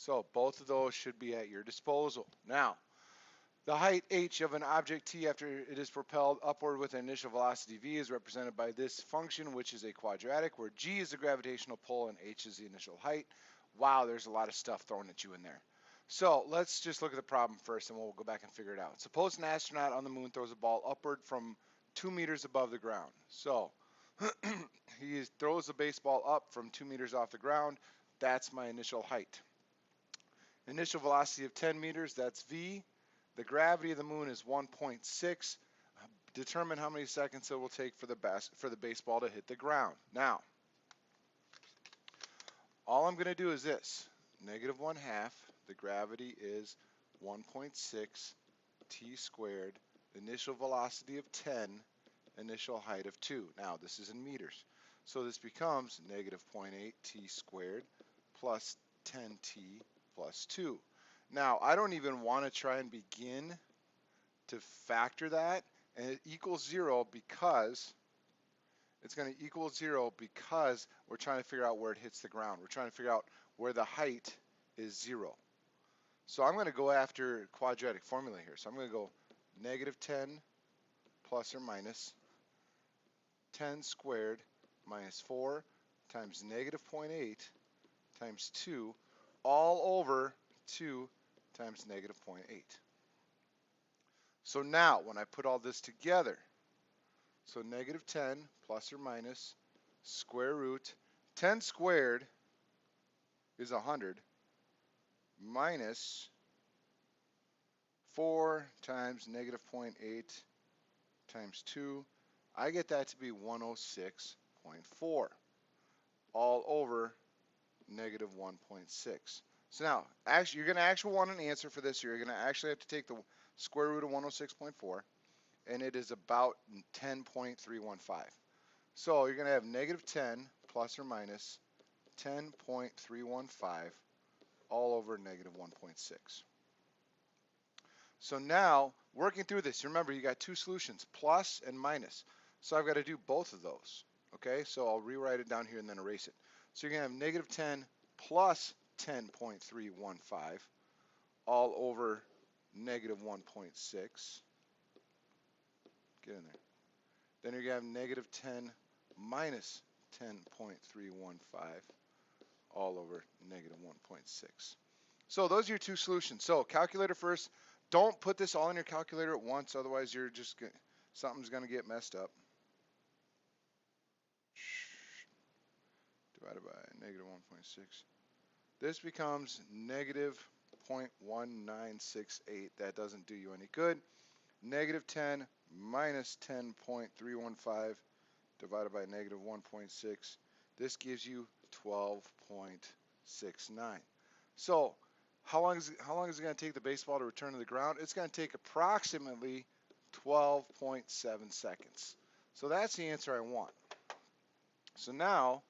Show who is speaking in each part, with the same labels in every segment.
Speaker 1: So both of those should be at your disposal. Now, the height h of an object t after it is propelled upward with an initial velocity v is represented by this function, which is a quadratic, where g is the gravitational pull and h is the initial height. Wow, there's a lot of stuff thrown at you in there. So let's just look at the problem first, and we'll go back and figure it out. Suppose an astronaut on the moon throws a ball upward from 2 meters above the ground. So he throws the baseball up from 2 meters off the ground. That's my initial height. Initial velocity of 10 meters, that's v. The gravity of the moon is 1.6. Determine how many seconds it will take for the baseball to hit the ground. Now, all I'm going to do is this. Negative 1/2. The gravity is 1.6 t squared. Initial velocity of 10. Initial height of 2. Now, this is in meters. So this becomes negative 0.8 t squared plus 10t plus 2. Now, I don't even want to try and begin to factor that, and it equals 0 because it's going to equal 0 because we're trying to figure out where it hits the ground. We're trying to figure out where the height is 0. So I'm going to go after quadratic formula here. So I'm going to go negative 10 plus or minus 10 squared minus 4 times negative 0.8 times 2 all over 2 times negative 0.8. So now, when I put all this together, so negative 10 plus or minus square root 10 squared is 100 minus 4 times negative 0.8 times 2. I get that to be 106.4 all over negative 1.6. So now, actually, you're going to actually want an answer for this. You're going to actually have to take the square root of 106.4, and it is about 10.315. So you're going to have negative 10 plus or minus 10.315 all over negative 1.6. So now, working through this, remember you got two solutions, plus and minus. So I've got to do both of those. Okay, so I'll rewrite it down here and then erase it. So you're going to have negative 10 plus 10.315 all over negative 1.6. Get in there. Then you're going to have negative 10 minus 10.315 all over negative 1.6. So those are your two solutions. So calculator first. Don't put this all in your calculator at once, otherwise you're just something's going to get messed up. Divided by negative 1.6. This becomes negative 0.1968. That doesn't do you any good. Negative 10 minus 10.315 divided by negative 1.6. This gives you 12.69. So how long is it going to take the baseball to return to the ground? It's going to take approximately 12.7 seconds. So that's the answer I want. So now,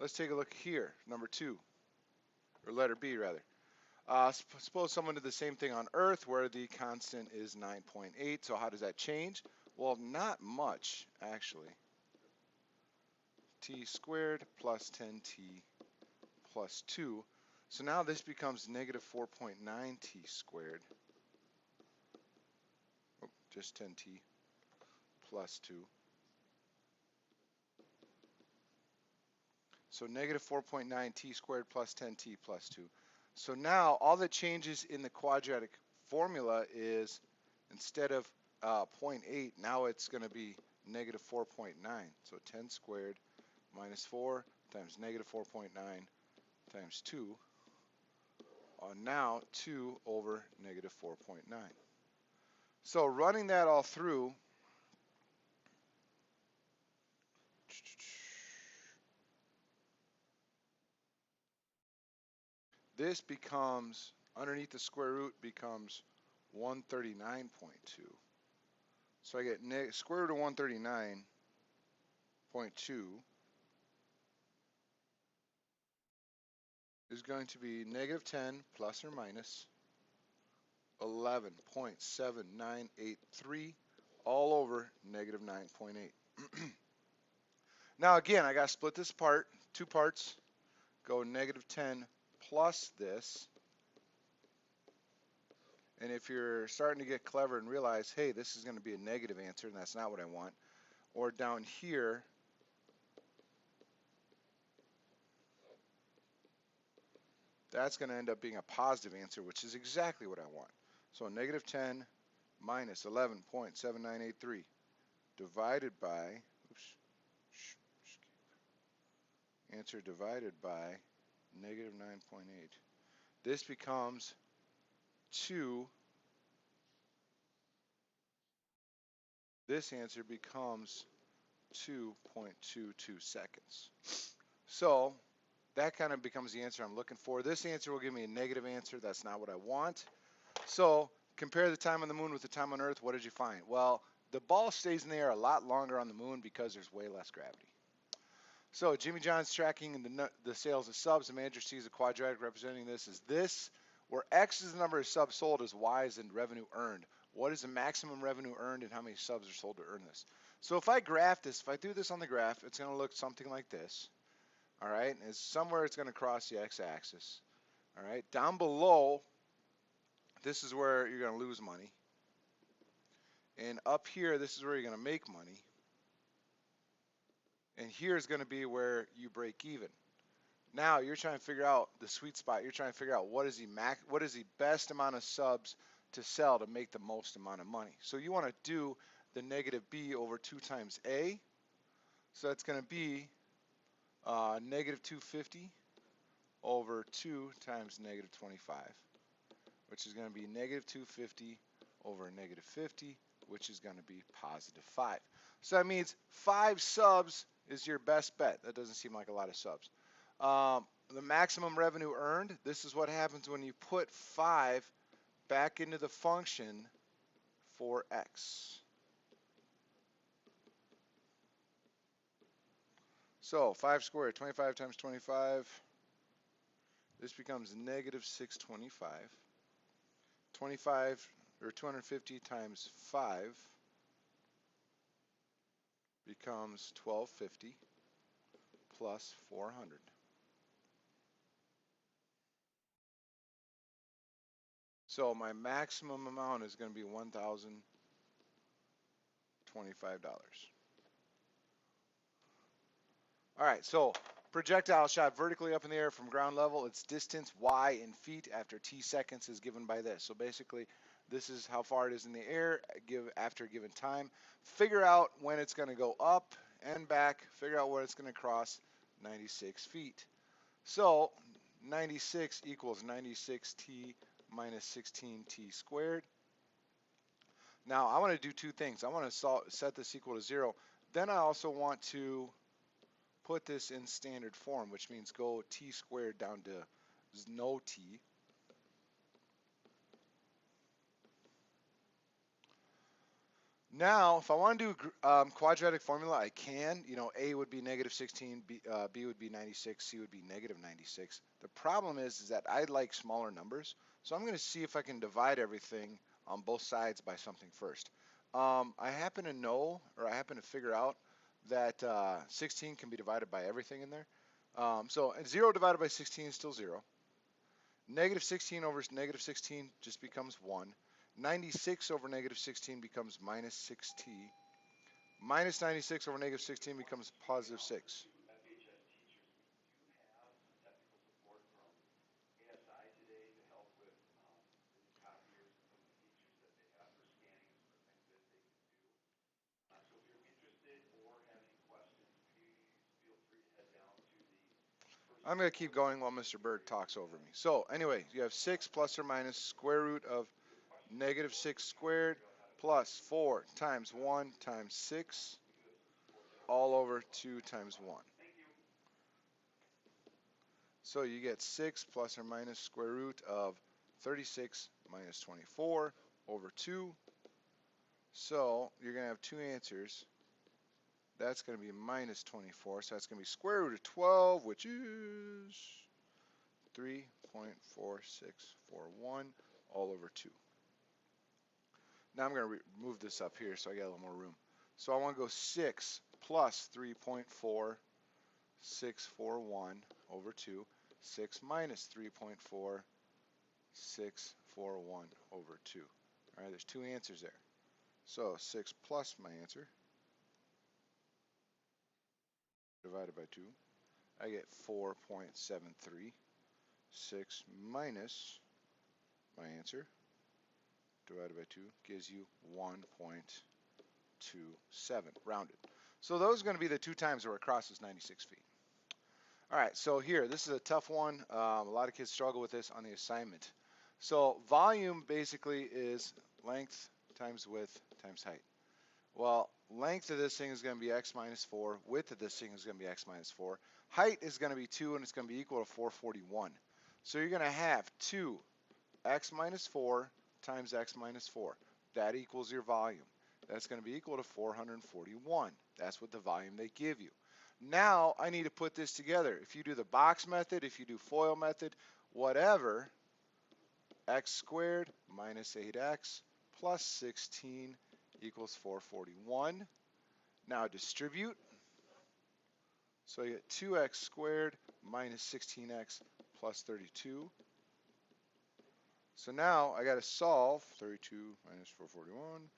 Speaker 1: let's take a look here, number 2, or letter B rather. Suppose someone did the same thing on Earth where the constant is 9.8. So how does that change? Well, not much, actually. T squared plus 10t plus 2. So now this becomes negative 4.9 t squared. Oh, just 10t plus 2. So negative 4.9 t squared plus 10t plus 2. So now all that changes in the quadratic formula is instead of 0.8, now it's going to be negative 4.9. So 10 squared minus 4 times negative 4.9 times 2. Now 2 over negative 4.9. So running that all through, this becomes, underneath the square root, becomes 139.2. So I get square root of 139.2 is going to be negative 10 plus or minus 11.7983 all over negative 9.8. Now again, I got to split this apart, two parts. go negative 10 plus this. And if you're starting to get clever and realize, hey, this is going to be a negative answer, and that's not what I want. Or down here, that's going to end up being a positive answer, which is exactly what I want. So negative 10 minus 11.7983 divided by, answer divided by negative 9.8. This becomes 2. This answer becomes 2.22 seconds. So that kind of becomes the answer I'm looking for. This answer will give me a negative answer. That's not what I want. So compare the time on the moon with the time on Earth. What did you find? Well, the ball stays in the air a lot longer on the moon because there's way less gravity. So Jimmy John's tracking the sales of subs. The manager sees a quadratic representing this as this, where X is the number of subs sold, as Y is the revenue earned. What is the maximum revenue earned and how many subs are sold to earn this? So if I graph this, if I do this on the graph, it's going to look something like this. All right, and somewhere it's going to cross the x-axis. All right, down below, this is where you're going to lose money. And up here, this is where you're going to make money. And here is going to be where you break even. Now you're trying to figure out the sweet spot. You're trying to figure out what is the best amount of subs to sell to make the most amount of money. So you want to do the negative b over 2 times a. So that's going to be negative 250 over 2 times negative 25, which is going to be negative 250 over negative 50, which is going to be positive 5. So that means 5 subs is your best bet. That doesn't seem like a lot of subs. The maximum revenue earned, this is what happens when you put 5 back into the function for x. So 5 squared, 25 times 25, this becomes negative 625. 25 or 250 times 5 becomes 1250 plus 400. So my maximum amount is going to be $1,025. All right, so projectile shot vertically up in the air from ground level. Its distance, y, in feet after t seconds is given by this. So basically, this is how far it is in the air after a given time. Figure out when it's going to go up and back. Figure out where it's going to cross 96 feet. So 96 equals 96t minus 16t squared. Now I want to do 2 things. I want to set this equal to 0. Then I also want to put this in standard form, which means go t squared down to no t. Now, if I want to do quadratic formula, I can. You know, a would be negative 16, b would be 96, c would be negative 96. The problem is that I like smaller numbers, so I'm going to see if I can divide everything on both sides by something first. I happen to know, or I happen to figure out that 16 can be divided by everything in there. So 0 divided by 16 is still 0. Negative 16 over negative 16 just becomes 1. 96 over negative 16 becomes minus 6t. Minus 96 over negative 16 becomes positive 6. I'm going to keep going while Mr. Bird talks over me. So anyway, you have 6 plus or minus square root of negative 6 squared plus 4 times 1 times 6 all over 2 times 1. So you get 6 plus or minus square root of 36 minus 24 over 2. So you're going to have 2 answers. That's going to be minus 24. So that's going to be square root of 12, which is 3.4641 all over 2. Now I'm going to move this up here so I got a little more room. So I want to go 6 plus 3.4641 641 over 2. 6 minus 3.4, 641 over 2. All right, there's two answers there. So 6 plus my answer, divided by 2. I get 4.73. 6 minus my answer, divided by 2, gives you 1.27, rounded. So those are going to be the two times where it crosses 96 feet. All right, so here, this is a tough one. A lot of kids struggle with this on the assignment. So volume basically is length times width times height. Well, length of this thing is going to be x minus 4. Width of this thing is going to be x minus 4. Height is going to be 2, and it's going to be equal to 441. So you're going to have 2x minus 4 times x minus 4. That equals your volume. That's going to be equal to 441. That's what the volume they give you. Now I need to put this together. If you do the box method, if you do FOIL method, whatever, x squared minus 8x plus 16 equals 441. Now distribute. So I get 2x squared minus 16x plus 32. So now I got to solve 32 minus 441.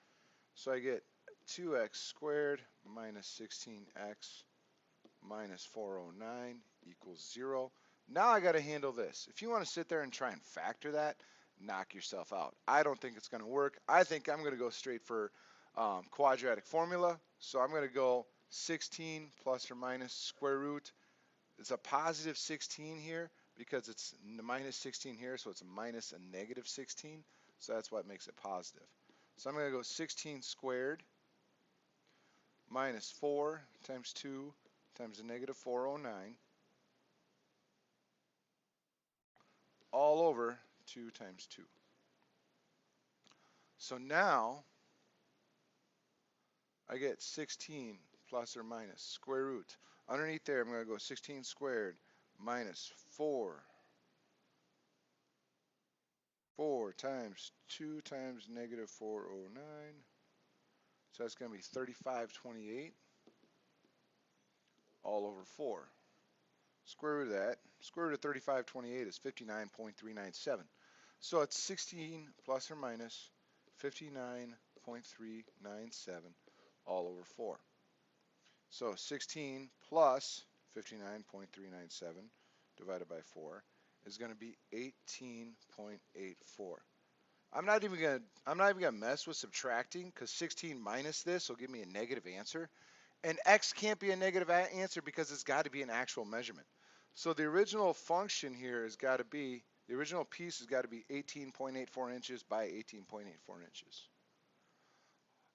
Speaker 1: So I get 2x squared minus 16x minus 409 equals 0. Now I got to handle this. If you want to sit there and try and factor that, knock yourself out. I don't think it's going to work. I think I'm going to go straight for quadratic formula. So I'm going to go 16 plus or minus square root. It's a positive 16 here because it's minus 16 here, so it's a minus a negative 16. So that's what makes it positive. So I'm going to go 16 squared minus 4 times 2 times a negative 409 all over 2 times 2. So now I get 16 plus or minus square root. Underneath there, I'm going to go 16 squared minus 4 times 2 times negative 409. So that's going to be 3528 all over 4. Square root of that, square root of 3528 is 59.397. So it's 16 plus or minus 59.397 all over 4. So 16 plus 59.397 divided by 4 is going to be 18.84. I'm not even gonna mess with subtracting because 16 minus this will give me a negative answer, and x can't be a negative answer because it's got to be an actual measurement. So the original function here has got to be, the original piece has got to be 18.84 inches by 18.84 inches.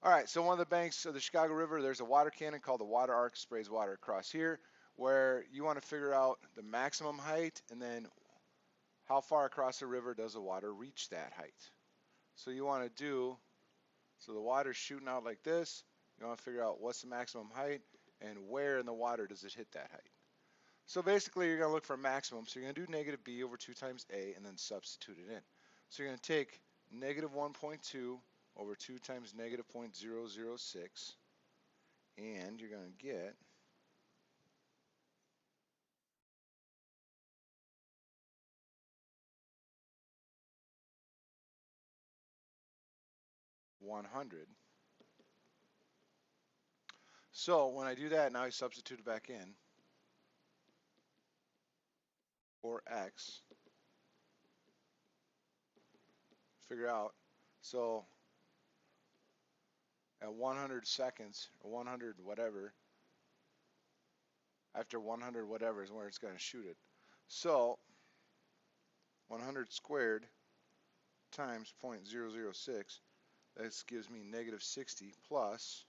Speaker 1: All right, so one of the banks of the Chicago River, there's a water cannon called the water arc, sprays water across here, where you want to figure out the maximum height and then how far across the river does the water reach that height. So you want to do, so the water's shooting out like this, you want to figure out what's the maximum height and where in the water does it hit that height. So basically you're going to look for a maximum, so you're going to do negative b over 2 times a and then substitute it in. So you're going to take negative 1.2 over 2 times negative 0.006, and you're going to get $100. So when I do that, now I substitute it back in for x. Figure out, so at 100 seconds, or 100 whatever, after 100 whatever is where it's going to shoot it. So 100 squared times 0.006, that gives me negative 60 plus